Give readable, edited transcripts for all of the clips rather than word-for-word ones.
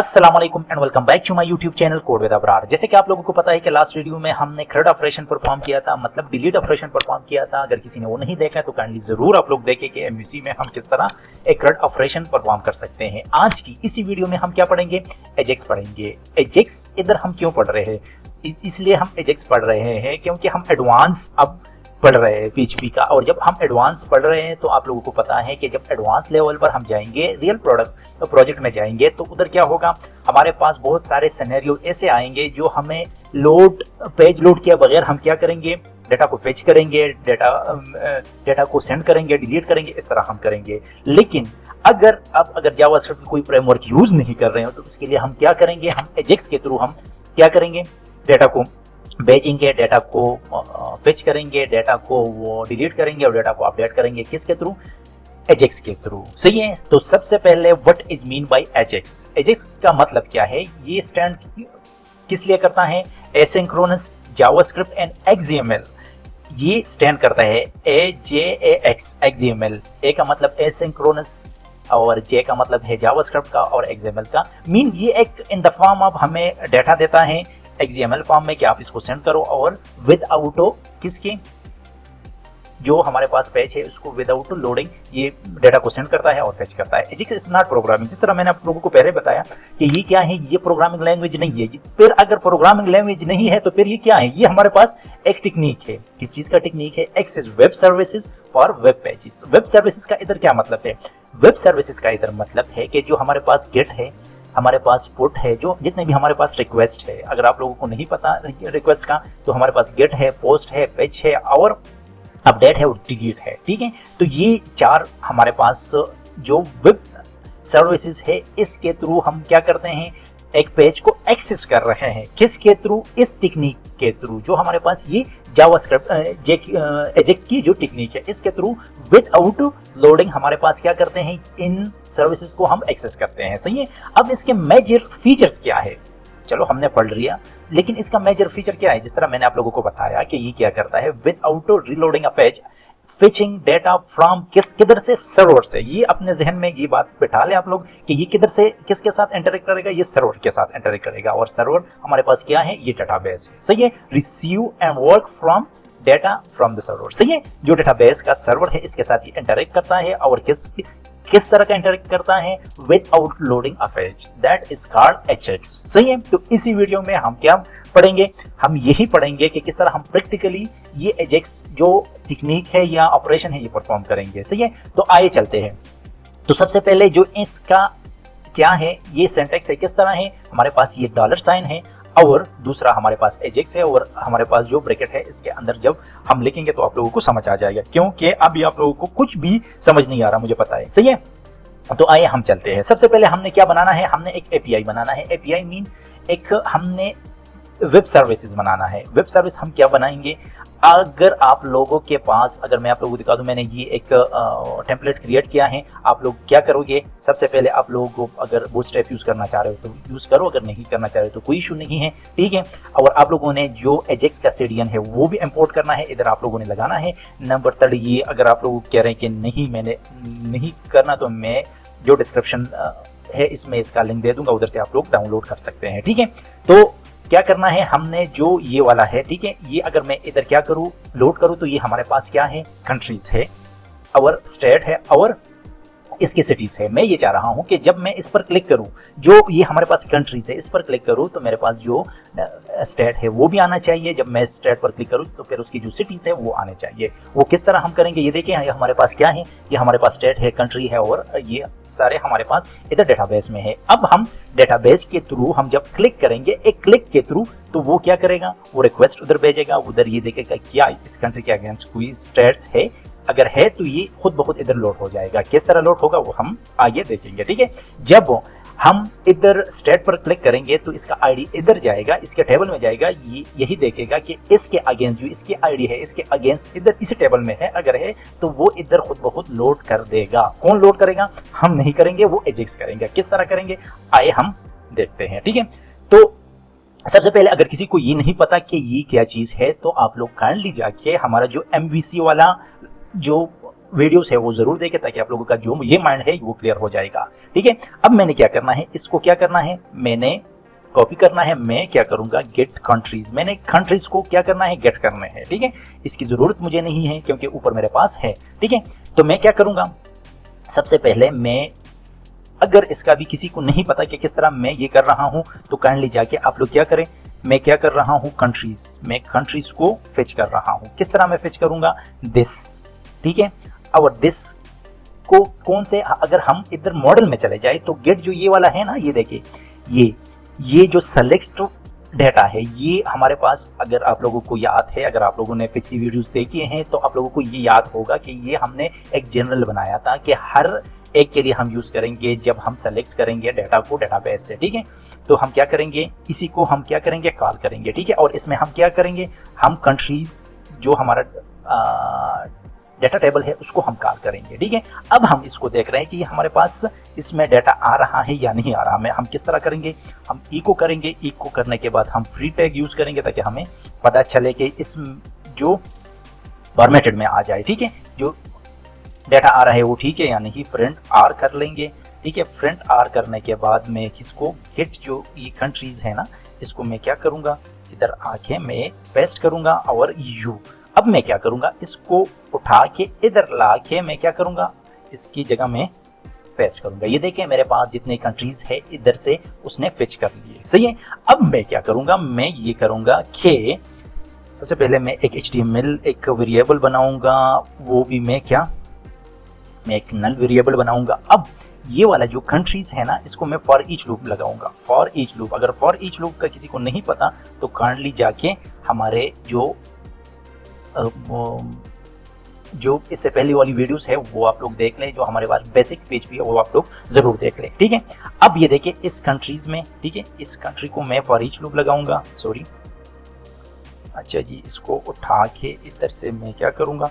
अस्सलाम वालेकुम and welcome back to my YouTube channel code with Abrar. जैसे कि आप लोगों को पता है कि लास्ट वीडियो में हमने क्रेड ऑपरेशन परफॉर्म किया था, मतलब डिलीट ऑपरेशन परफॉर्म किया था। अगर किसी ने वो नहीं देखा तो काइंडली जरूर आप लोग देखें कि एमवीसी में हम किस तरह एक क्रेड ऑपरेशन परफॉर्म कर सकते हैं। आज की इसी वीडियो में हम क्या पढ़ेंगे, एजेक्स पढ़ेंगे। एजेक्स इधर हम क्यों पढ़ रहे हैं, इसलिए हम एजेक्स पढ़ रहे हैं क्योंकि हम एडवांस अब पढ़ रहे हैं पीएचपी का। और जब हम एडवांस पढ़ रहे हैं तो आप लोगों को पता है कि जब एडवांस लेवल पर हम जाएंगे, रियल प्रोजेक्ट में जाएंगे, तो उधर क्या होगा, हमारे पास बहुत सारे सिनेरियो ऐसे आएंगे जो हमें पेज लोड किए बगैर हम क्या करेंगे, डेटा को फेच करेंगे, डेटा को सेंड करेंगे, डिलीट करेंगे, इस तरह हम करेंगे। लेकिन अगर जावास्क्रिप्ट कोई फ्रेमवर्क यूज नहीं कर रहे हो तो उसके लिए हम क्या करेंगे, हम एजेक्स के थ्रू हम क्या करेंगे, डेटा को भेजेंगे, डेटा को फेच करेंगे, डेटा को वो डिलीट करेंगे और डेटा को अपडेट करेंगे। किसके थ्रू? एजेक्स के थ्रू। सही है। तो सबसे पहले what is mean by Ajax. Ajax का मतलब क्या है, ये स्टैंड किस लिए करता है, एसिंक्रोनस जावास्क्रिप्ट एंड एक्सएमएल। ये स्टैंड करता है AJAX एक्सएमएल। ए का मतलब एसिंक्रोनस और जे का मतलब है जावास्क्रिप्ट का और एक्सएमएल का। मीन ये एक इन द फॉर्म ऑफ हमें डेटा देता है XML फॉर्म में कि आप इसको सेंड करो, और विदाउट किसके, जो हमारे पास पेज है उसको विदाउट लोडिंग ये डेटा को सेंड करता है और फेच करता है। Ajax is not programming. जिस तरह मैंने आप लोगों को पहले बताया कि ये क्या है, ये प्रोग्रामिंग लैंग्वेज नहीं है। फिर अगर प्रोग्रामिंग लैंग्वेज नहीं है तो फिर ये क्या है, ये हमारे पास एक टेक्निक है। किस चीज का टेक्निक है? Access web services for web pages. Web services का इधर क्या मतलब है? वेब सर्विसेज का इधर मतलब है कि जो हमारे पास गेट है, हमारे पास पुट है, जो जितने भी हमारे पास रिक्वेस्ट है, अगर आप लोगों को नहीं पता रिक्वेस्ट का, तो हमारे पास गेट है, पोस्ट है, फेच है और अपडेट है और डिलीट है। ठीक है। तो ये चार हमारे पास जो वेब सर्विसेज है, इसके थ्रू हम क्या करते हैं, एक पेज को एक्सेस कर रहे हैं। किसके थ्रू? इस टेक्निक के थ्रू, जो हमारे पास ये जावास्क्रिप्ट एजेक्स की जो टेक्निक है, इसके थ्रू विदाउट लोडिंग हमारे पास क्या करते हैं, इन सर्विसेज को हम एक्सेस करते हैं। सही है। अब इसके मेजर फीचर्स क्या है, चलो हमने पढ़ लिया, लेकिन इसका मेजर फीचर क्या है? जिस तरह मैंने आप लोगों को बताया कि ये क्या करता है, without reloading a page, fetching data from किधर से, सर्वर से। ये अपने जहन में ये बात बिठा ले आप लोग कि ये किधर से किसके साथ इंटरेक्ट करेगा, ये सर्वर के साथ इंटरेक्ट करेगा। और सर्वर हमारे पास क्या है, ये डेटाबेस है। सही है। Receive and work from data from the server. सही है। जो डेटाबेस का सर्वर है इसके साथ ये इंटरेक्ट करता है। और किस तरह का इंटरेक्ट करता है, without loading a page, that is called Ajax. सही है। तो इसी वीडियो में हम क्या पढ़ेंगे, हम यही पढ़ेंगे कि किस तरह हम प्रैक्टिकली ये एजेक्स जो टेक्निक है या ऑपरेशन है ये परफॉर्म करेंगे। सही है। तो आइए चलते हैं। तो सबसे पहले जो इसका क्या है, ये सिंटैक्स है, किस तरह है, हमारे पास ये डॉलर साइन है और दूसरा हमारे पास एजेक्स है, और हमारे पास जो ब्रैकेट है इसके अंदर जब हम लिखेंगे तो आप लोगों को समझ आ जाएगा, क्योंकि अभी आप लोगों को कुछ भी समझ नहीं आ रहा, मुझे पता है। सही है। तो आइए हम चलते हैं। सबसे पहले हमने क्या बनाना है, हमने एक एपीआई बनाना है। एपीआई मीन एक हमने वेब सर्विसेज बनाना है। वेब सर्विस हम क्या बनाएंगे, अगर आप लोगों के पास, अगर मैं आप लोगों को दिखा दूं, मैंने ये एक टेम्पलेट क्रिएट किया है। आप लोग क्या करोगे, सबसे पहले आप लोगों को अगर बूटस्ट्रैप यूज करना चाह रहे हो तो यूज करो, अगर नहीं करना चाह रहे हो तो कोई इशू नहीं है। ठीक है। और आप लोगों ने जो एजेक्स का सीडीएन है वो भी इंपोर्ट करना है, इधर आप लोगों ने लगाना है। नंबर 3 ये, अगर आप लोग कह रहे हैं कि नहीं मैंने नहीं करना, तो मैं जो डिस्क्रिप्शन है इसमें इसका लिंक दे दूंगा, उधर से आप लोग डाउनलोड कर सकते हैं। ठीक है। तो क्या करना है, हमने जो ये वाला है, ठीक है, ये अगर मैं इधर क्या करूं, लोड करूं, तो ये हमारे पास क्या है, कंट्रीज है और स्टेट है और इसकी सिटीज है। मैं ये चाह रहा हूं कि जब मैं इस पर क्लिक करूं, जो ये हमारे पास कंट्रीज है, इस पर क्लिक करूं तो मेरे पास जो स्टेट है वो भी आना चाहिए। जब मैं स्टेट पर क्लिक करूं तो फिर उसकी जो सिटीज है वो आने चाहिए। वो किस तरह हम करेंगे, ये देखिए, ये हमारे पास क्या है, ये हमारे पास स्टेट है, कंट्री है और ये सारे हमारे पास इधर डेटाबेस में है। अब हम डेटाबेस के थ्रू हम जब क्लिक करेंगे, एक क्लिक के थ्रू, तो वो क्या करेगा, वो रिक्वेस्ट उधर भेजेगा, उधर ये देखेगा क्या इस कंट्री के अगेंस्ट कोई स्टेट्स है, अगर है तो ये खुद ब खुद इधर लोड हो जाएगा। किस तरह लोड होगा वो हम आगे देखेंगे। ठीक है। जब हम इधर स्टेट पर क्लिक करेंगे तो इसका आईडी इधर जाएगा, इसके टेबल में जाएगा, ये यही देखेगा कि इसके अगेंस्ट जो इसकी आईडी है, इसके अगेंस्ट इधर इस टेबल में है, अगर है तो वो इधर खुद ब खुद लोड कर देगा। कौन लोड करेगा, हम नहीं करेंगे, वो एजेक्स करेंगे। किस तरह करेंगे, आइए हम देखते हैं। ठीक है। तो सबसे पहले अगर किसी को ये नहीं पता कि ये क्या चीज है, तो आप लोग काइंडली जाके हमारा जो एमवीसी वाला जो वीडियोस है वो जरूर देखें ताकि आप लोगों का जो ये माइंड है वो क्लियर हो जाएगा। ठीक है, अब मैंने क्या करना है, इसको क्या करना है, मैंने कॉपी करना है। मैं क्या करूंगा, गेट कंट्रीज, मैंने कंट्रीज को क्या करना है, गेट करने हैं। ठीक है, इसकी जरूरत मुझे नहीं है क्योंकि ऊपर मेरे पास है। ठीक है, तो मैं क्या करूंगा, सबसे पहले मैं, अगर इसका भी किसी को नहीं पता कि किस तरह मैं ये कर रहा हूं तो काइंडली जाके आप लोग क्या करें, मैं क्या कर रहा हूं, कंट्रीज, मैं कंट्रीज को फेच कर रहा हूं। किस तरह मैं फेच करूंगा, दिस। ठीक है, और दिस को कौन से, अगर हम इधर मॉडल में चले जाए तो गेट जो ये वाला है ना, ये देखिए, ये जो सेलेक्ट डेटा है, ये हमारे पास, अगर आप लोगों को याद है, अगर आप लोगों ने पिछली वीडियोस देखी हैं तो आप लोगों को ये याद होगा कि ये हमने एक जनरल बनाया था कि हर एक के लिए हम यूज करेंगे जब हम सेलेक्ट करेंगे डेटा को डेटाबेस से। ठीक है, तो हम क्या करेंगे, इसी को हम क्या करेंगे, कॉल करेंगे। ठीक है, और इसमें हम क्या करेंगे, हम कंट्रीज जो हमारा डेटा टेबल है उसको हम कॉल करेंगे। ठीक है, अब हम इसको देख रहे हैं कि हमारे पास इसमें डेटा आ रहा है या नहीं आ रहा। हम किस तरह करेंगे, हम इको करेंगे। इको करने के बाद हम फ्री टैग यूज करेंगे ताकि हमें पता चले कि इस जो फॉर्मेटेड में आ जाए। ठीक है, जो डेटा आ रहा है वो ठीक है या नहीं, प्रिंट आर कर लेंगे। ठीक है, प्रिंट आर करने के बाद मैं किसको, गेट जो ये कंट्रीज है ना, इसको मैं क्या करूंगा, इधर आके मैं पेस्ट करूंगा और यू। अब मैं क्या करूंगा, इसको उठा के इधर ला के मैं क्या करूंगा, इसकी जगह में पेस्ट करूंगा। ये देखें मेरे पास जितने कंट्रीज है इधर से उसने फिच कर लिए। सही है, अब मैं क्या करूंगा, मैं ये करूंगा कि सबसे पहले मैं एक HTML एक वेरिएबल बनाऊंगा, वो भी मैं एक नल वेरिएबल बनाऊंगा। अब ये वाला जो कंट्रीज है ना, इसको मैं फॉर ईच लूप लगाऊंगा। फॉर ईच लूप, अगर फॉर ईच लूप का किसी को नहीं पता तो काइंडली जाके हमारे जो इससे पहले वाली वीडियोस है वो आप लोग देख लें, जो हमारे पास बेसिक पेज भी है वो आप लोग जरूर देख लें। ठीक है, अब ये देखिए इस कंट्रीज में, ठीक है, इस कंट्री को मैं फॉर ईच लूप लगाऊंगा। सॉरी, अच्छा जी, इसको उठा के इधर से मैं क्या करूंगा,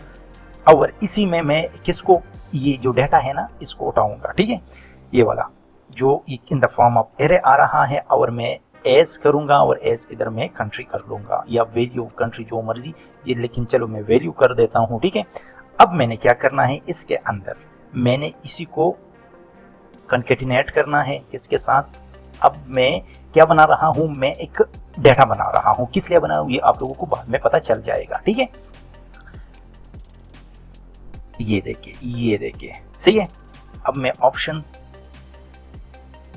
और इसी में मैं किसको, ये जो डेटा है ना इसको उठाऊंगा। ठीक है, ये वाला जो in the form of array आ रहा है, और मैं एज करूंगा, और एज इधर मैं कंट्री कर लूंगा या वैल्यू, कंट्री जो मर्जी ये, लेकिन चलो मैं वैल्यू कर देता हूं। ठीक है, अब मैंने क्या करना है, इसके अंदर मैंने इसी को कंकेटिनेट करना है किसके साथ। अब मैं क्या बना रहा हूं, मैं एक डेटा बना रहा हूं। किस लिए बना रहा हूं ये आप लोगों को बाद में पता चल जाएगा। ठीक है, ये देखिए सही है। अब मैं ऑप्शन,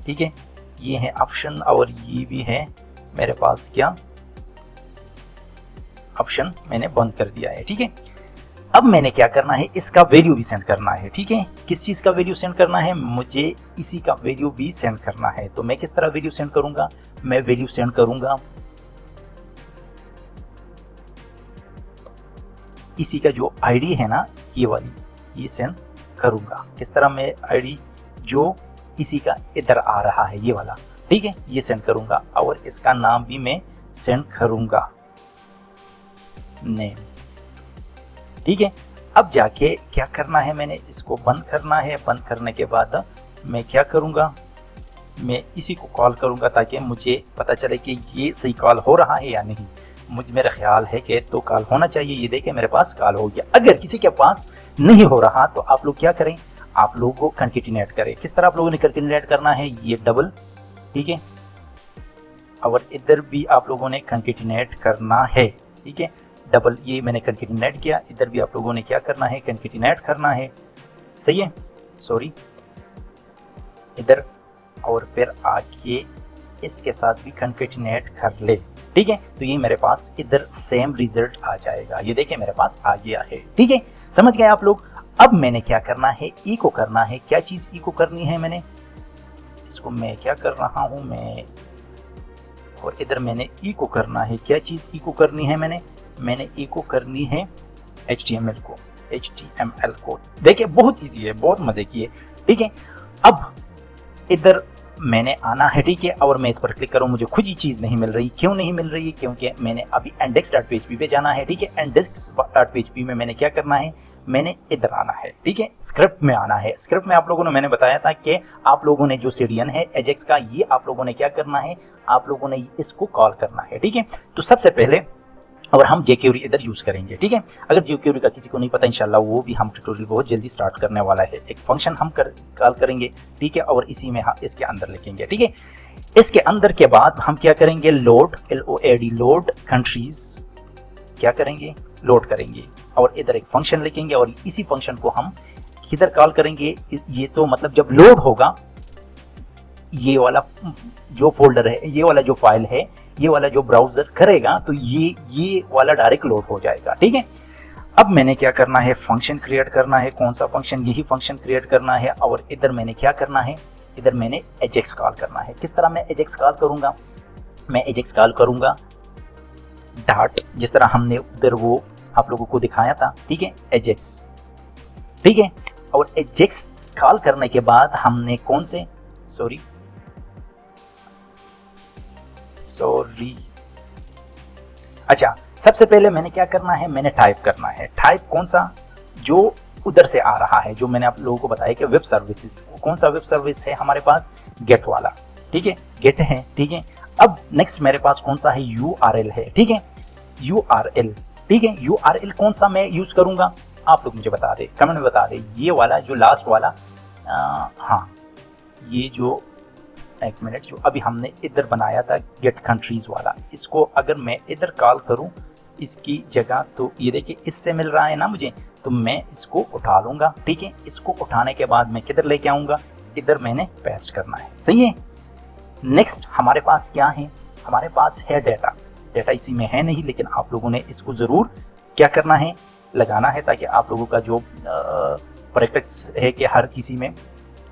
ठीक है, ये है ऑप्शन, और ये भी है मेरे पास क्या, ऑप्शन मैंने बंद कर दिया है। ठीक है, अब मैंने क्या करना है, इसका वैल्यू भी सेंड करना है। ठीक है, किस चीज का वैल्यू सेंड करना है, मुझे इसी का वैल्यू भी सेंड करना है। तो मैं किस तरह वैल्यू सेंड करूंगा, मैं वैल्यू सेंड करूंगा इसी का जो आईडी है ना, ये वाली, ये सेंड करूंगा। किस तरह मैं आईडी जो इसी का इधर आ रहा है ये वाला, ठीक है, ये सेंड करूंगा, और इसका नाम भी मैं सेंड करूंगा, नेम। ठीक है, अब जाके क्या करना है, मैंने इसको बंद करना है। बंद करने के बाद मैं क्या करूंगा, मैं इसी को कॉल करूंगा ताकि मुझे पता चले कि ये सही कॉल हो रहा है या नहीं। मुझे मेरा ख्याल है कि तो कॉल होना चाहिए। ये देखें मेरे पास कॉल हो गया। अगर किसी के पास नहीं हो रहा तो आप लोग क्या करें, आप लोगों को कंकेटिनेट करें। किस तरह आप लोगों ने कंकेटिनेट करना है, ये डबल, ठीक है, और इधर भी आप लोगों ने कंकेटिनेट करना है। ठीक है, डबल, ये मैंने कंकेटिनेट किया, इधर भी आप लोगों ने क्या करना है, कंकेटिनेट करना है। सही है, सॉरी, इधर, और फिर आके इसके साथ भी कंकेटिनेट कर ले। ठीक है, तो ये मेरे पास इधर सेम रिजल्ट आ जाएगा। ये देखिए मेरे पास आ गया है। ठीक है, समझ गए आप लोग। अब मैंने क्या करना है, इको करना है। क्या चीज इको करनी है, मैंने इसको मैं क्या कर रहा हूं, मैं, और इधर मैंने इको करना है। क्या चीज इको करनी है, मैंने इको करनी है HTML को, HTML कोड। देखिए बहुत इजी है, बहुत मजे की है। ठीक है, अब इधर मैंने आना है। ठीक है, और मैं इस पर क्लिक करूं, मुझे खुद ही चीज नहीं मिल रही। क्यों नहीं मिल रही, क्योंकि मैंने अभी index.php पे जाना है। ठीक है, index.php में मैंने क्या करना है, मैंने इधर आना है। ठीक है, स्क्रिप्ट में आना है। स्क्रिप्ट में आप लोगों ने, मैंने बताया था कि आप लोगों ने जो CDN है एजेक्स का, ये आप लोगों ने क्या करना है, आप लोगों ने इसको कॉल करना है। ठीक है, तो सबसे पहले और हम jQuery इधर यूज़ करेंगे। ठीक है, अगर jQuery का किसी को नहीं पता, इंशाल्लाह वो भी हम ट्यूटोरियल बहुत जल्दी स्टार्ट करने वाला है। एक फंक्शन हम कॉल करेंगे, ठीक है, और इसी में हम इसके अंदर लिखेंगे। ठीक है, इसके अंदर के बाद हम क्या करेंगे, लोड LOAD लोड कंट्रीज क्या करेंगे, लोड करेंगे, और इधर एक फंक्शन लिखेंगे और इसी फंक्शन को हम किधर कॉल करेंगे। ये तो मतलब जब लोड होगा, ये वाला जो फोल्डर है, ये वाला जो फाइल है, ये वाला जो ब्राउजर करेगा, तो ये वाला डायरेक्ट लोड हो जाएगा। ठीक है, अब मैंने क्या करना है, फंक्शन क्रिएट करना है। कौन सा फंक्शन, यही फंक्शन क्रिएट करना है। और इधर मैंने क्या करना है, इधर मैंने एजेक्स कॉल करना है। किस तरह मैं एजेक्स कॉल करूंगा, मैं एजेक्स कॉल करूंगा डॉट, जिस तरह हमने उधर वो आप लोगों को दिखाया था। ठीक है, एजेक्स, ठीक है, और एजेक्स कॉल करने के बाद हमने कौन से, सॉरी अच्छा, सबसे पहले मैंने क्या करना है, मैंने टाइप करना है। टाइप कौन सा, जो उधर से आ रहा है, जो मैंने आप लोगों को बताया कि वेब सर्विसेज, कौन सा वेब सर्विस है हमारे पास, गेट वाला। ठीक है, गेट है। ठीक है, अब नेक्स्ट मेरे पास कौन सा है, URL है। ठीक है, URL, ठीक है, URL कौन सा मैं यूज करूंगा, आप लोग मुझे बता दे, कमेंट में बता दे। ये वाला जो लास्ट वाला, हाँ, ये जो एक मिनट, जो अभी हमने इधर बनाया था गेट कंट्रीज वाला, इसको अगर मैं इधर कॉल करूं इसकी जगह, तो ये देखिए इससे मिल रहा है ना मुझे, तो मैं इसको उठा लूंगा। ठीक है, इसको उठाने के बाद मैं किधर लेके आऊंगा, इधर मैंने पेस्ट करना है। सही है, नेक्स्ट हमारे पास क्या है, हमारे पास है डेटा। डेटा इसी में है नहीं, लेकिन आप लोगों ने इसको ज़रूर क्या करना है, लगाना है, ताकि आप लोगों का जो प्रैक्टिस है कि हर किसी में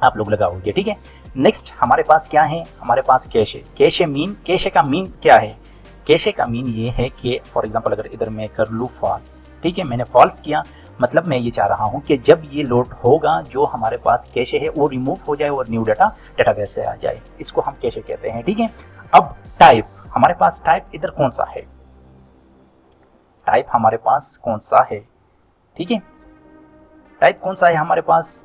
आप लोग लगाओगे। ठीक है, नेक्स्ट हमारे पास क्या है, हमारे पास कैशे। कैशे मीन, कैशे का मीन क्या है, कैशे का मीन ये है कि फॉर एग्जांपल अगर इधर मैं कर लूँ फॉल्स, ठीक है, मैंने फॉल्स किया, मतलब मैं ये चाह रहा हूँ कि जब ये लोड होगा, जो हमारे पास कैशे है वो रिमूव हो जाए और न्यू डाटा डेटाबेस से आ जाए, इसको हम कैशे कहते हैं। ठीक है, अब टाइप, हमारे पास टाइप इधर कौन सा है, टाइप हमारे पास कौन सा है, ठीक है, टाइप कौन सा है हमारे पास,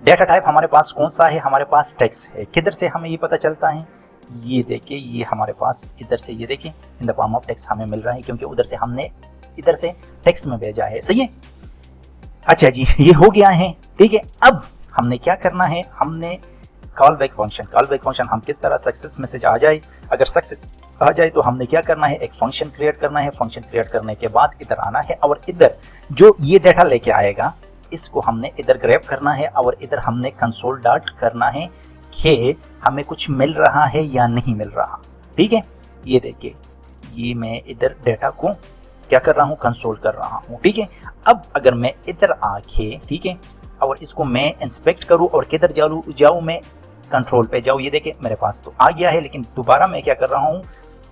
डेटा टाइप हमारे पास कौन सा है, हमारे पास टेक्स्ट है। किधर से हमें ये पता चलता है, ये देखिए, ये हमारे पास इधर से, ये देखिए इन द फॉर्म ऑफ टेक्स्ट हमें मिल रहा है, क्योंकि उधर से हमने इधर से टेक्स्ट में भेजा है। सही है, अच्छा जी, ये हो गया है। ठीक है, अब हमने क्या करना है, हमने call back function, call back function हम किस तरह, सक्सेस मैसेज आ जाए, अगर सक्सेस आ जाए तो हमने क्या करना है, एक फंक्शन क्रिएट करना है। फंक्शन क्रिएट करने के बाद इधर आना है, और इधर जो ये डेटा लेके आएगा, इसको हमने इधर ग्रैब करना है, और इधर हमने कंसोल डॉट करना है कि हमें कुछ मिल रहा है या नहीं मिल रहा। ठीक है, ये देखिए, ये मैं इधर डेटा को क्या कर रहा हूँ, कंसोल कर रहा हूँ। ठीक है, अब अगर मैं इधर आके, ठीक है, और इसको मैं इंस्पेक्ट करूँ और किधर जाऊँ, मैं कंट्रोल पे जाऊँ, ये देखिए मेरे पास तो आ गया है, लेकिन दोबारा मैं क्या कर रहा हूँ,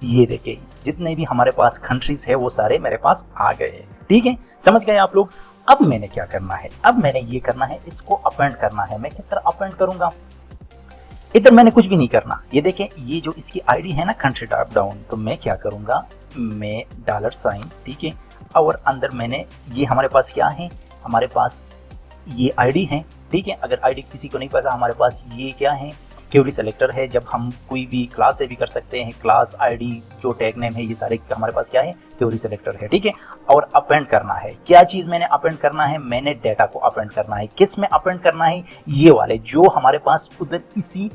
ये देखिए जितने भी हमारे पास कंट्रीज है वो सारे मेरे पास आ गए। ठीक है, समझ गए आप लोग। अब मैंने क्या करना है, अब मैंने ये करना है, इसको अपेंड करना है। मैं किस तरह अपेंड करूंगा, इधर मैंने कुछ भी नहीं करना, ये देखें, ये जो इसकी आईडी है ना, कंट्री ड्रॉप डाउन, तो मैं क्या करूंगा, मैं $, ठीक है, और अंदर मैंने, ये हमारे पास क्या है, हमारे पास ये आईडी है। ठीक है, अगर आईडी किसी को नहीं पता, हमारे पास ये क्या है, क्वेरी सेलेक्टर है। जब हम कोई भी क्लास से भी कर सकते हैं, क्लास आईडी जो टैग नेम है, ये सारे हमारे पास क्या है, क्वेरी सेलेक्टर है। ठीक है, और अपेंड करना है, क्या चीज़ मैंने अपेंड करना है, मैंने डेटा को अपेंड करना है। किस में अपेंड करना है, ये वाले जो हमारे पास उधर इसी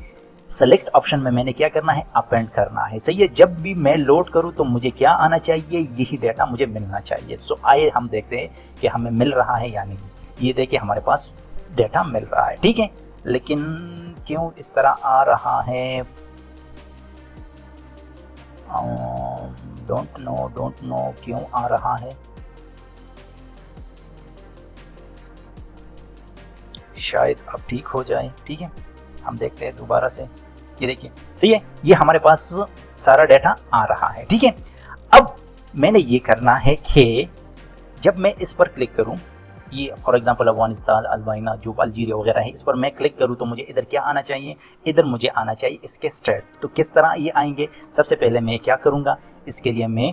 सेलेक्ट ऑप्शन में मैंने क्या करना है, अपेंड करना है। सही है, जब भी मैं लोड करूं तो मुझे क्या आना चाहिए, यही डेटा मुझे मिलना चाहिए। सो आइए हम देखते हैं कि हमें मिल रहा है या नहीं। ये देखिए हमारे पास डेटा मिल रहा है। ठीक है, लेकिन क्यों इस तरह आ रहा है, डोंट नो क्यों आ रहा है, शायद अब ठीक हो जाए। ठीक है, हम देखते हैं दोबारा से। ये देखिए, सही है, ये हमारे पास सारा डेटा आ रहा है। ठीक है, अब मैंने ये करना है कि जब मैं इस पर क्लिक करूं, ये फॉर एग्जांपल अफगानिस्तान, अल्बानिया, जो अल्जीरिया वगैरह है, इस पर मैं क्लिक करूं तो मुझे इधर क्या आना चाहिए, इधर मुझे आना चाहिए इसके स्टेट। तो किस तरह ये आएंगे, सबसे पहले मैं क्या करूंगा, इसके लिए मैं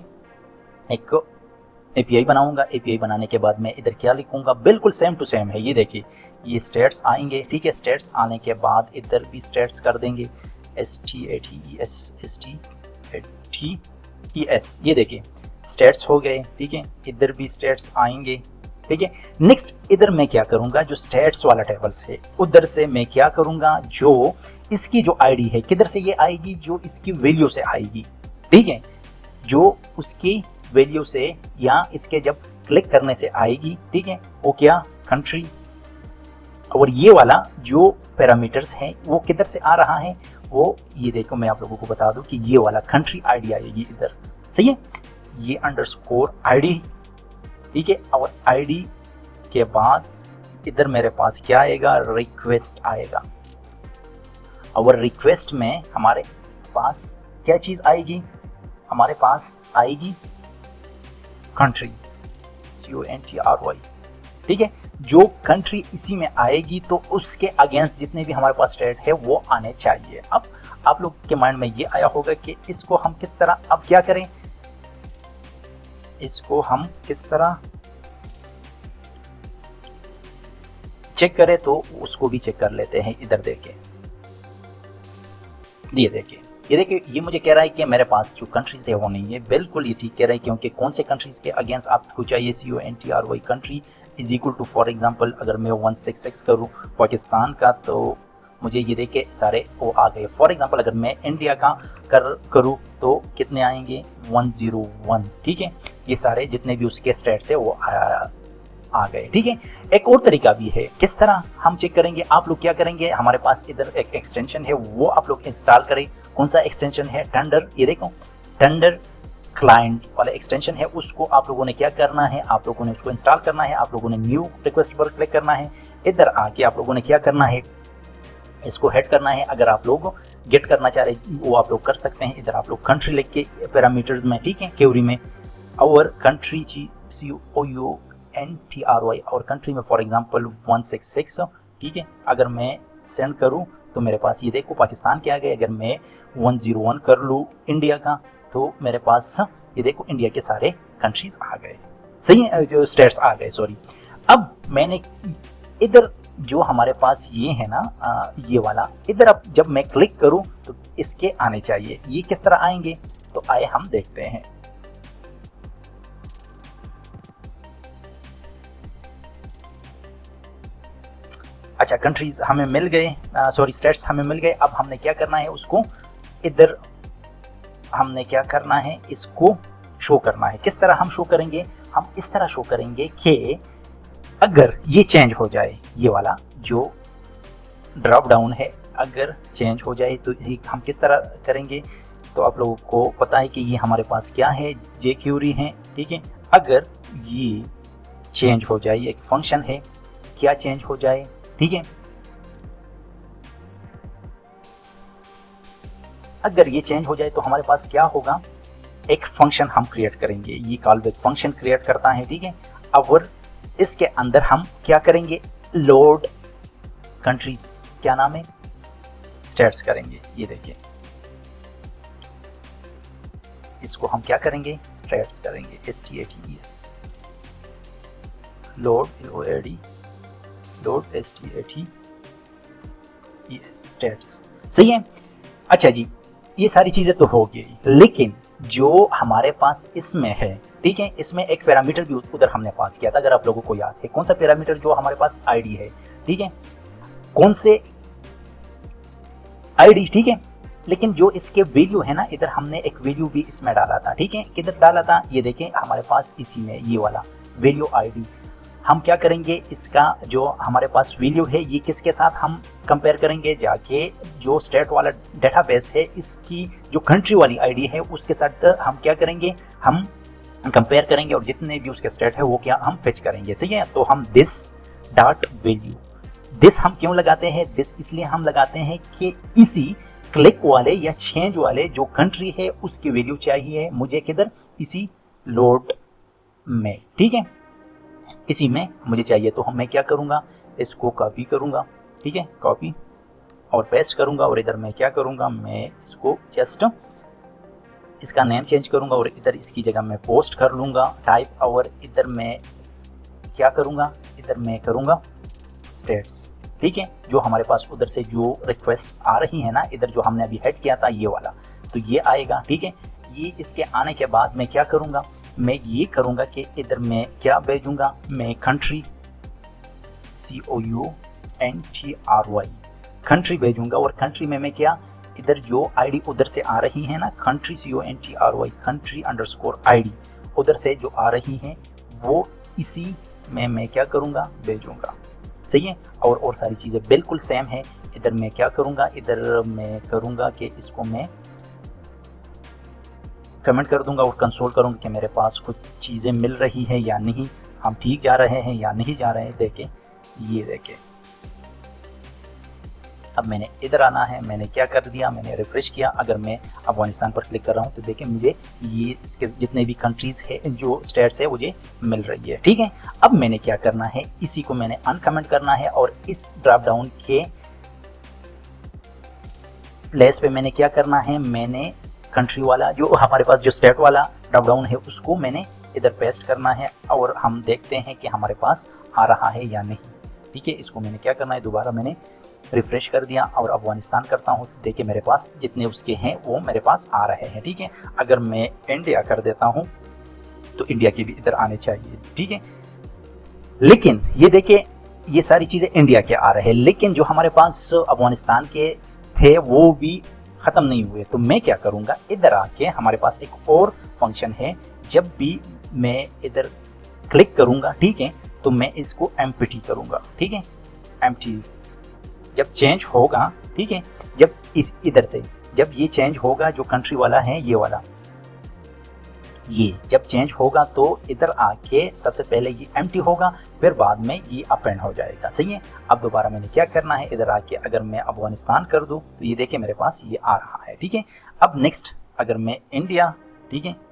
एक API बनाऊंगा। API बनाने के बाद मैं इधर क्या लिखूंगा, बिल्कुल सेम टू सेम है। ये देखिए, ये स्टेट्स आएंगे। ठीक है, स्टेट्स आने के बाद इधर भी स्टेट्स कर देंगे। STATES, ये देखिए स्टेट्स हो गए, ठीक है, इधर भी स्टेट्स आएंगे, ठीक है। नेक्स्ट इधर मैं क्या करूंगा, जो स्टेट्स वाला टेबल्स है उधर से मैं क्या करूंगा, जो इसकी जो आईडी है किधर से ये आएगी, जो इसकी वैल्यू से आएगी, ठीक है, जो उसकी वैल्यू से या इसके जब क्लिक करने से आएगी, ठीक है, वो क्या कंट्री। और ये वाला जो पैरामीटर्स है वो किधर से आ रहा है, वो ये देखो मैं आप लोगों को बता दूं कि ये वाला कंट्री आईडी आएगी इधर, सही है, ये अंडरस्कोर आईडी, ठीक है। और आईडी के बाद इधर मेरे पास क्या आएगा, रिक्वेस्ट आएगा। और रिक्वेस्ट में हमारे पास क्या चीज आएगी, हमारे पास आएगी कंट्री, CONTRY, ठीक है। जो कंट्री इसी में आएगी तो उसके अगेंस्ट जितने भी हमारे पास स्टेट है वो आने चाहिए। अब आप लोग के माइंड में ये आया होगा कि इसको हम किस तरह अब क्या करें, इसको हम किस तरह चेक करें, तो उसको भी चेक कर लेते हैं। इधर देखिए, ये देखिए, ये मुझे कह रहा है कि मेरे पास जो कंट्रीज है वो नहीं है, बिल्कुल ये ठीक कह रहा है, क्योंकि कौन से कंट्रीज के अगेंस्ट आपको चाहिए CONTRY country is equal to, for example अगर मैं 166 करूँ पाकिस्तान का तो मुझे ये देख के सारे वो आ गए। फॉर एग्जांपल अगर मैं इंडिया का करूँ तो कितने आएंगे, 101, ठीक है। ये सारे जितने भी उसके स्टेट्स है वो आ गए, ठीक है। एक और तरीका भी है किस तरह हम चेक करेंगे, आप लोग क्या करेंगे, हमारे पास इधर एक एक्सटेंशन है वो आप लोग इंस्टॉल करें। कौन सा एक्सटेंशन है, थंडर, ये देखो थंडर क्लाइंट वाला एक्सटेंशन है, उसको आप लोगों ने क्या करना है, आप लोगों ने उसको इंस्टॉल करना है। आप लोगों ने न्यू रिक्वेस्ट पर क्लिक करना है, इधर आके आप लोगों ने क्या करना है, इसको हेड करना है। अगर आप लोग गेट करना चाह रहे वो आप लोग कर सकते हैं। इधर आप लोग कंट्री लिख के पैरामीटर्स में, ठीक है, क्वेरी में, और कंट्री CONTRY और कंट्री में फॉर एग्जांपल 166, ठीक है। अगर मैं सेंड करूं तो मेरे पास ये देखो पाकिस्तान के आ गए। अगर मैं 101 कर लूँ इंडिया का तो मेरे पास ये देखो इंडिया के सारे कंट्रीज आ गए, सही है, जो स्टेट्स आ गए, सॉरी। अब मैंने इधर जो हमारे पास ये है ना ये वाला, इधर अब जब मैं क्लिक करूं तो इसके आने चाहिए। ये किस तरह आएंगे, तो आए हम देखते हैं। अच्छा, कंट्रीज हमें मिल गए, सॉरी स्टेट्स हमें मिल गए। अब हमने क्या करना है, उसको इधर हमने क्या करना है, इसको शो करना है। किस तरह हम शो करेंगे, हम इस तरह शो करेंगे कि अगर ये चेंज हो जाए, ये वाला जो ड्रॉप डाउन है अगर चेंज हो जाए तो हम किस तरह करेंगे, तो आप लोगों को पता है कि ये हमारे पास क्या है, jQuery है, ठीक है। अगर ये चेंज हो जाए, एक फंक्शन है, क्या चेंज हो जाए, ठीक है, अगर ये चेंज हो जाए तो हमारे पास क्या होगा, एक फंक्शन हम क्रिएट करेंगे। ये कॉलबैक फंक्शन क्रिएट करता है, ठीक है। और इसके अंदर हम क्या करेंगे, लोड कंट्रीज, क्या नाम है, स्टेट्स करेंगे। ये देखिए, इसको हम क्या करेंगे, स्टेट्स करेंगे, STATES, load LOAD, load STATES, states, सही है। अच्छा जी, ये सारी चीजें तो हो गई, लेकिन जो हमारे पास इसमें है, ठीक है, इसमें एक पैरामीटर भी उधर हमने पास किया था, अगर आप लोगों को याद है। कौन सा पैरामीटर, जो हमारे पास आईडी है, ठीक है, कौन से आईडी, ठीक है। लेकिन जो इसके वैल्यू है ना, इधर हमने एक वैल्यू भी इसमें डाला था, ठीक है, किधर डाला था, ये देखें हमारे पास इसी में, ये वाला वैल्यू आईडी। हम क्या करेंगे, इसका जो हमारे पास वैल्यू है ये किसके साथ हम कंपेयर करेंगे, जाके जो स्टेट वाला डेटाबेस है इसकी जो कंट्री वाली आईडी है उसके साथ हम क्या करेंगे, हम कंपेयर करेंगे, और जितने भी उसके स्टेट है वो क्या हम फेच करेंगे, सही है। तो हम दिस डॉट वैल्यू, दिस हम क्यों लगाते हैं, दिस इसलिए हम लगाते हैं कि इसी क्लिक वाले या चेंज वाले जो कंट्री है उसकी वैल्यू चाहिए मुझे किधर, इसी लोड में, ठीक है, इसी में मुझे चाहिए। तो मैं क्या करूँगा, इसको कॉपी करूँगा, ठीक है, कॉपी और पेस्ट करूँगा, और इधर मैं क्या करूँगा, मैं इसको जस्ट इसका नेम चेंज करूँगा, और इधर इसकी जगह मैं पोस्ट कर लूँगा टाइप, और इधर मैं क्या करूँगा, इधर मैं करूँगा स्टेट्स, ठीक है, जो हमारे पास उधर से जो रिक्वेस्ट आ रही है ना, इधर जो हमने अभी हेड किया था ये वाला, तो ये आएगा। ठीक है, ये इसके आने के बाद मैं क्या करूँगा, मैं ये करूँगा कि इधर मैं क्या भेजूँगा, मैं कंट्री COUNTRY कंट्री भेजूँगा। और कंट्री में मैं क्या, इधर जो आईडी उधर से आ रही है ना, country COUNTRY country underscore ID उधर से जो आ रही हैं वो इसी में मैं क्या करूँगा, भेजूँगा। सही है, और सारी चीज़ें बिल्कुल सेम है। इधर मैं क्या करूँगा, इधर मैं करूँगा कि इसको मैं कमेंट कर दूंगा और कंसोल करूँगा कि मेरे पास कुछ चीज़ें मिल रही है या नहीं, हम ठीक जा रहे हैं या नहीं जा रहे हैं। देखें, ये देखें, अब मैंने इधर आना है, मैंने क्या कर दिया, मैंने रिफ्रेश किया। अगर मैं अफगानिस्तान पर क्लिक कर रहा हूँ तो देखें मुझे ये इसके जितने भी कंट्रीज़ है, जो स्टेट्स है, मुझे मिल रही है। ठीक है, अब मैंने क्या करना है, इसी को मैंने अनकमेंट करना है और इस ड्रॉप डाउन के प्लेस पे मैंने क्या करना है, मैंने कंट्री वाला जो हमारे पास जो स्टेट वाला ड्रॉप डाउन है उसको मैंने इधर पेस्ट करना है और हम देखते हैं कि हमारे पास आ रहा है या नहीं। ठीक है, इसको मैंने क्या करना है, दोबारा मैंने रिफ्रेश कर दिया और अफगानिस्तान करता हूँ। देखिए मेरे पास जितने उसके हैं वो मेरे पास आ रहे हैं। ठीक है, अगर मैं इंडिया कर देता हूँ तो इंडिया के भी इधर आने चाहिए। ठीक है, लेकिन ये देखिए ये सारी चीज़ें इंडिया के आ रहे हैं, लेकिन जो हमारे पास अफगानिस्तान के थे वो भी ख़त्म नहीं हुए। तो मैं क्या करूँगा, इधर आके हमारे पास एक और फंक्शन है, जब भी मैं इधर क्लिक करूँगा, ठीक है, तो मैं इसको एम्प्टी करूँगा। ठीक है, एम्प्टी जब चेंज होगा, ठीक है, जब इस इधर से जब ये चेंज होगा, जो कंट्री वाला है ये वाला, ये जब चेंज होगा तो इधर आके सबसे पहले ये एम्प्टी होगा, फिर बाद में ये अपेंड हो जाएगा। सही है, अब दोबारा मैंने क्या करना है, इधर आके अगर मैं अफगानिस्तान कर दूं तो ये देखिए मेरे पास ये आ रहा है। ठीक है, अब नेक्स्ट अगर मैं इंडिया, ठीक है,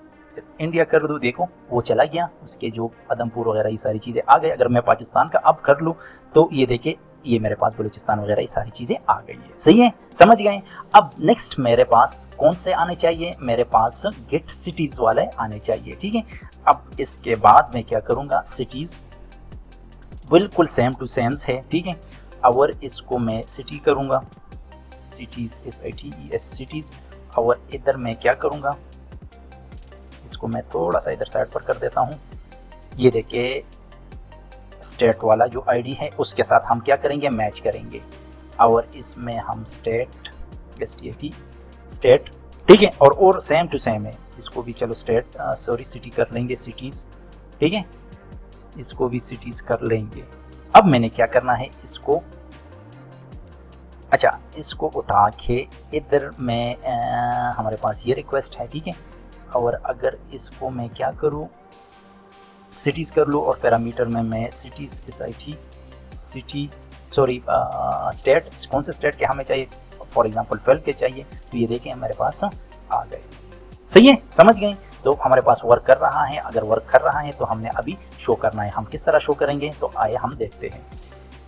इंडिया कर दूं, देखो वो चला गया, उसके जो अदमपुर वगैरह ये सारी चीज़ें आ गई। अगर मैं पाकिस्तान का अब कर लूँ तो ये देखिए ये मेरे पास बलूचिस्तान वगैरह ये सारी चीज़ें आ गई है। सही है, समझ गए। अब नेक्स्ट मेरे पास कौन से आने चाहिए, मेरे पास गेट सिटीज़ वाले आने चाहिए। ठीक है, अब इसके बाद मैं क्या करूँगा, सिटीज़ बिल्कुल सेम टू सेम्स है। ठीक है, और इसको मैं सिटी करूँगा, सिटीज़ SITES सिटीज़, और इधर मैं क्या करूँगा, इसको मैं थोड़ा सा इधर साइड पर कर देता हूँ। ये देखिए स्टेट वाला जो आईडी है उसके साथ हम क्या करेंगे, मैच करेंगे, और इसमें हम स्टेट स्टेट, ठीक है, और सेम टू सेम है। इसको भी चलो स्टेट सिटी कर लेंगे, सिटीज़। ठीक है, इसको भी सिटीज़ कर लेंगे। अब मैंने क्या करना है, इसको अच्छा इसको उठा के इधर में हमारे पास ये रिक्वेस्ट है। ठीक है, और अगर इसको मैं क्या करूँ, सिटीज़ कर लूँ, और पैरामीटर में मैं सिटीज़ स्टेट, कौन से स्टेट के हमें चाहिए, फॉर एग्जांपल 12 के चाहिए, तो ये देखें हमारे पास आ गए। सही है, समझ गए। तो हमारे पास वर्क कर रहा है, अगर वर्क कर रहा है तो हमने अभी शो करना है। हम किस तरह शो करेंगे, तो आइए हम देखते हैं।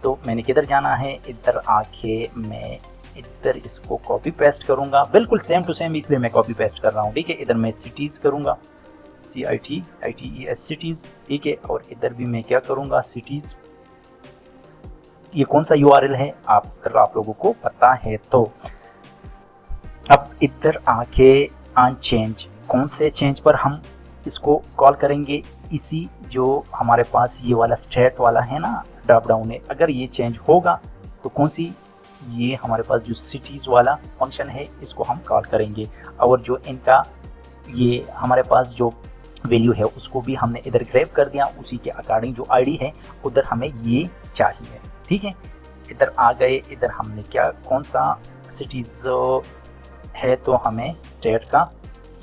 तो मैंने किधर जाना है, इधर आके मैं इधर इसको कॉपी पेस्ट करूँगा, बिल्कुल सेम टू सेम, इसलिए मैं कॉपी पेस्ट कर रहा हूँ। ठीक है, इधर मैं सिटीज़ करूँगा, CITES सिटीज़। ठीक है, और इधर भी मैं क्या करूँगा, सिटीज़। ये कौन सा URL है अगर आप लोगों को पता है तो। अब इधर आके ऑन चेंज, कौन से चेंज पर हम इसको कॉल करेंगे, इसी जो हमारे पास ये वाला स्टेट वाला है ना ड्रॉप डाउन है, अगर ये चेंज होगा तो कौन सी, ये हमारे पास जो सिटीज़ वाला फंक्शन है इसको हम कॉल करेंगे, और जो इनका ये हमारे पास जो वैल्यू है उसको भी हमने इधर ग्रैब कर दिया, उसी के अकॉर्डिंग जो आईडी है उधर हमें ये चाहिए। ठीक है, इधर आ गए, इधर हमने क्या, कौन सा सिटीज़ है तो हमें स्टेट का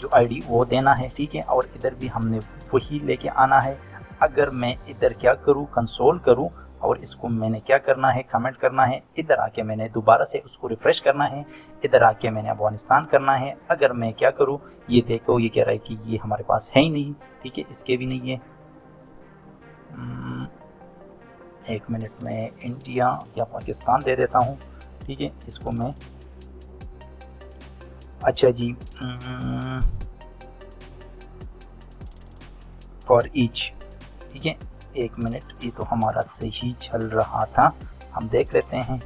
जो आईडी वो देना है। ठीक है, और इधर भी हमने वही लेके आना है। अगर मैं इधर क्या करूँ, कंसोल करूँ, और इसको मैंने क्या करना है, कमेंट करना है, इधर आके मैंने दोबारा से उसको रिफ़्रेश करना है, इधर आके मैंने अफगानिस्तान करना है। अगर मैं क्या करूँ, ये देखो ये कह रहा है कि ये हमारे पास है ही नहीं। ठीक है, इसके भी नहीं है। एक मिनट में इंडिया या पाकिस्तान दे देता हूँ। ठीक है, इसको मैं, अच्छा जी, फॉर ईच। ठीक है, एक मिनट, ये तो हमारा सही चल रहा था, हम देख लेते हैं,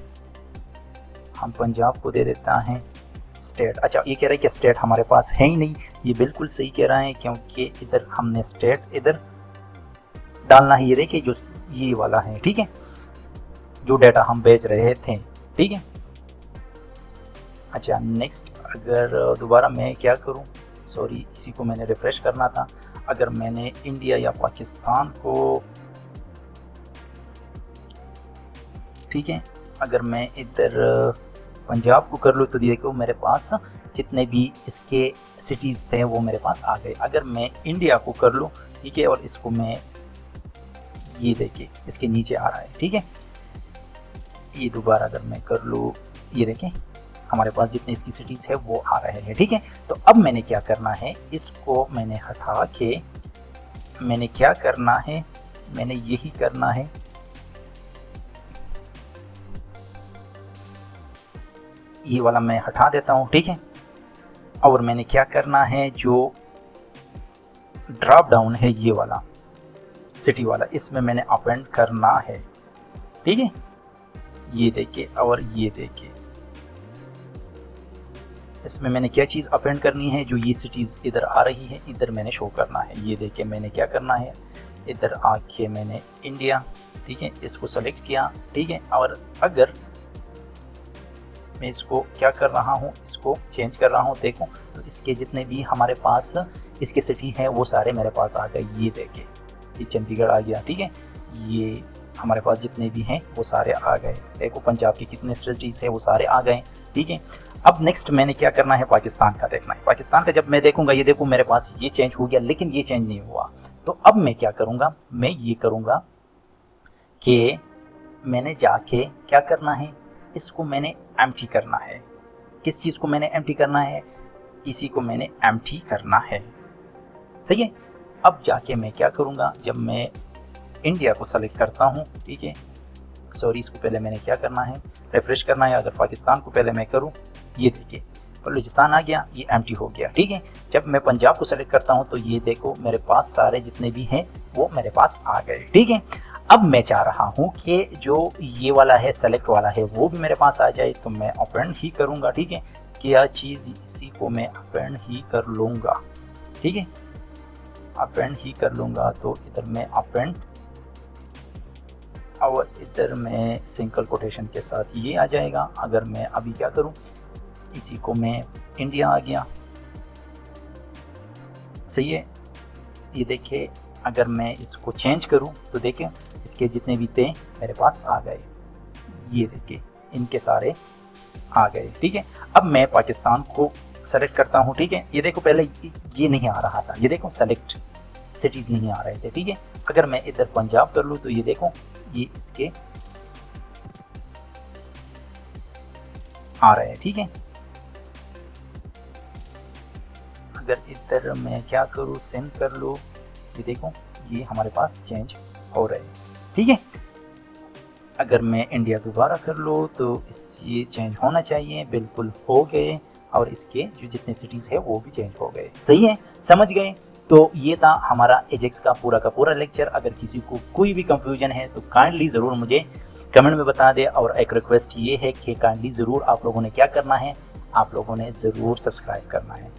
हम पंजाब को दे देता है स्टेट। अच्छा ये कह रहा है कि स्टेट हमारे पास है ही नहीं, ये बिल्कुल सही कह रहा है क्योंकि इधर हमने स्टेट इधर डालना है। ये देखिए जो ये वाला है, ठीक है, जो डेटा हम बेच रहे थे, ठीक है। अच्छा नेक्स्ट, अगर दोबारा मैं क्या करूं, सॉरी इसी को मैंने रिफ्रेश करना था। अगर मैंने इंडिया या पाकिस्तान को, ठीक है, अगर मैं इधर पंजाब को कर लूँ तो देखो मेरे पास जितने भी इसके सिटीज़ थे वो मेरे पास आ गए। अगर मैं इंडिया को कर लूँ, ठीक है, और इसको मैं ये देखिए इसके नीचे आ रहा है, ठीक है। ये दोबारा अगर मैं कर लूँ, ये देखें हमारे पास जितने इसकी सिटीज़ है वो आ रहे हैं, ठीक है। तो अब मैंने क्या करना है, इसको मैंने हटा के मैंने क्या करना है, मैंने यही करना है, ये वाला मैं हटा देता हूँ, ठीक है। और मैंने क्या करना है, जो ड्रॉप डाउन है ये वाला सिटी वाला, इसमें मैंने अपेंड करना है, ठीक है। ये देखिए और ये देखिए, इसमें मैंने क्या चीज़ अपेंड करनी है, जो ये सिटीज़ इधर आ रही है इधर मैंने शो करना है। ये देखिए मैंने क्या करना है, इधर आके मैंने इंडिया, ठीक है, इसको सेलेक्ट किया, ठीक है। और अगर मैं इसको क्या कर रहा हूँ, इसको चेंज कर रहा हूँ, देखो तो इसके जितने भी हमारे पास इसके सिटी हैं वो सारे मेरे पास आ गए। ये देखिए ये चंडीगढ़ आ गया, ठीक है, ये हमारे पास जितने भी हैं वो सारे आ गए। देखो पंजाब के कितने सिटीज़ हैं वो सारे आ गए, ठीक है। अब नेक्स्ट मैंने क्या करना है, पाकिस्तान का देखना है। पाकिस्तान का जब मैं देखूंगा, ये देखो मेरे पास ये चेंज हो गया, लेकिन ये चेंज नहीं हुआ। तो अब मैं क्या करूँगा, मैं ये करूँगा कि मैंने जाके क्या करना है, इसको मैंने एम्प्टी करना है। किस चीज़ को मैंने एम्प्टी करना है, इसी को मैंने एम्प्टी करना है, ठीक है। अब जाके मैं क्या करूँगा, जब मैं इंडिया को सेलेक्ट करता हूँ, ठीक है, सॉरी इसको पहले मैंने क्या करना है, रिफ्रेश करना है। अगर पाकिस्तान को पहले मैं करूँ, ये देखिए बलूचिस्तान आ गया, ये एम्प्टी हो गया, ठीक है। जब मैं पंजाब को सेलेक्ट करता हूँ तो ये देखो मेरे पास सारे जितने भी हैं वो मेरे पास आ गए, ठीक है। अब मैं चाह रहा हूँ कि जो ये वाला है सेलेक्ट वाला है वो भी मेरे पास आ जाए, तो मैं अपेंड ही करूँगा, ठीक है। क्या चीज़, इसी को मैं अपेंड ही कर लूँगा, ठीक है, अपेंड ही कर लूँगा। तो इधर मैं अपेंड और इधर मैं सिंगल कोटेशन के साथ ये आ जाएगा। अगर मैं अभी क्या करूं, इसी को मैं इंडिया आ गया, सही है। ये देखिए अगर मैं इसको चेंज करूं तो देखिए इसके जितने भी थे मेरे पास आ गए, ये देखिए इनके सारे आ गए, ठीक है। अब मैं पाकिस्तान को सेलेक्ट करता हूं, ठीक है। ये देखो पहले ये नहीं आ रहा था, ये देखो सेलेक्ट सिटीज़ नहीं आ रहे थे, ठीक है। अगर मैं इधर पंजाब कर लूँ तो ये देखो ये इसके आ रहे हैं, ठीक है। अगर इधर मैं क्या करूँ, सिंध कर लूँ, ये देखो ये हमारे पास चेंज हो रहे हैं, ठीक है। अगर मैं इंडिया दोबारा कर लूँ तो ये चेंज होना चाहिए, बिल्कुल हो गए। और इसके जो जितने सिटीज़ है वो भी चेंज हो गए, सही है, समझ गए। तो ये था हमारा एजेक्स का पूरा लेक्चर। अगर किसी को कोई भी कंफ्यूजन है तो काइंडली ज़रूर मुझे कमेंट में बता दें। और एक रिक्वेस्ट ये है कि काइंडली ज़रूर आप लोगों ने क्या करना है, आप लोगों ने ज़रूर सब्सक्राइब करना है।